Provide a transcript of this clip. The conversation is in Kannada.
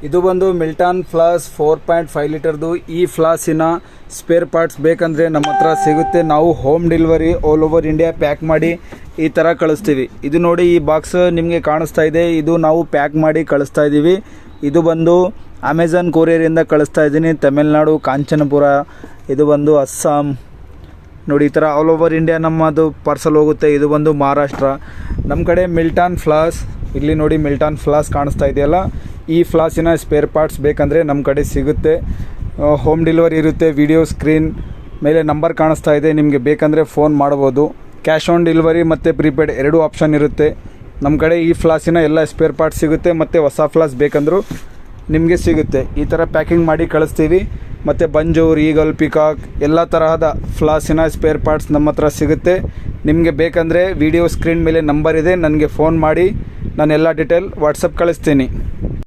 ಇದು ಬಂದು ಮಿಲ್ಟನ್ ಫ್ಲಾಸ್ 4.5 ಲೀಟರ್ದು. ಈ ಫ್ಲಾಸಿನ ಸ್ಪೇರ್ ಪಾರ್ಟ್ಸ್ ಬೇಕಂದರೆ ನಮ್ಮ ಹತ್ರ ಸಿಗುತ್ತೆ. ನಾವು home delivery all over India pack ಮಾಡಿ ಈ ಥರ ಕಳಿಸ್ತೀವಿ. ಇದು ನೋಡಿ, ಈ ಬಾಕ್ಸ್ ನಿಮಗೆ ಕಾಣಿಸ್ತಾ ಇದೆ, ಇದು ನಾವು ಪ್ಯಾಕ್ ಮಾಡಿ ಕಳಿಸ್ತಾ ಇದ್ದೀವಿ. ಇದು ಬಂದು ಅಮೆಝಾನ್ ಕೊರಿಯರಿಂದ ಕಳಿಸ್ತಾ ಇದ್ದೀನಿ, ತಮಿಳ್ನಾಡು ಕಾಂಚನಪುರ. ಇದು ಬಂದು ಅಸ್ಸಾಂ. ನೋಡಿ, ಈ ಥರ ಆಲ್ ಓವರ್ ಇಂಡಿಯಾ ನಮ್ಮದು ಪಾರ್ಸಲ್ ಹೋಗುತ್ತೆ. ಇದು ಬಂದು ಮಹಾರಾಷ್ಟ್ರ. ನಮ್ಮ ಕಡೆ ಮಿಲ್ಟನ್ ಫ್ಲಾಸ್, ಇಲ್ಲಿ ನೋಡಿ ಮಿಲ್ಟನ್ ಫ್ಲಾಸ್ ಕಾಣಿಸ್ತಾ ಇದೆಯಲ್ಲ, ಈ ಫ್ಲಾಸಿನ ಸ್ಪೇರ್ ಪಾರ್ಟ್ಸ್ ಬೇಕಂದರೆ ನಮ್ಮ ಕಡೆ ಸಿಗುತ್ತೆ. ಹೋಮ್ ಡೆಲಿವರಿ ಇರುತ್ತೆ. ವಿಡಿಯೋ ಸ್ಕ್ರೀನ್ ಮೇಲೆ ನಂಬರ್ ಕಾಣಿಸ್ತಾ ಇದೆ, ನಿಮಗೆ ಬೇಕಂದರೆ ಫೋನ್ ಮಾಡ್ಬೋದು. ಕ್ಯಾಶ್ ಆನ್ ಡೆಲಿವರಿ ಮತ್ತು ಪ್ರೀಪೇಡ್ ಎರಡೂ ಆಪ್ಷನ್ ಇರುತ್ತೆ. ನಮ್ಮ ಕಡೆ ಈ ಫ್ಲಾಸಿನ ಎಲ್ಲ ಸ್ಪೇರ್ ಪಾರ್ಟ್ಸ್ ಸಿಗುತ್ತೆ, ಮತ್ತು ಹೊಸ ಫ್ಲಾಸ್ ಬೇಕಂದರೂ ನಿಮಗೆ ಸಿಗುತ್ತೆ. ಈ ಥರ ಪ್ಯಾಕಿಂಗ್ ಮಾಡಿ ಕಳಿಸ್ತೀವಿ. ಮತ್ತು ಬಂಜೂರ್, ಈಗಲ್, ಪಿಕಾಕ್ ಎಲ್ಲ ತರಹದ ಫ್ಲಾಸಿನ ಸ್ಪೇರ್ ಪಾರ್ಟ್ಸ್ ನಮ್ಮ ಹತ್ರ ಸಿಗುತ್ತೆ. ನಿಮಗೆ ಬೇಕಂದರೆ ವಿಡಿಯೋ ಸ್ಕ್ರೀನ್ ಮೇಲೆ ನಂಬರ್ ಇದೆ, ನನಗೆ ಫೋನ್ ಮಾಡಿ ನಾನು ಎಲ್ಲ ಡೀಟೇಲ್ ವಾಟ್ಸಪ್ ಕಳಿಸ್ತೀನಿ.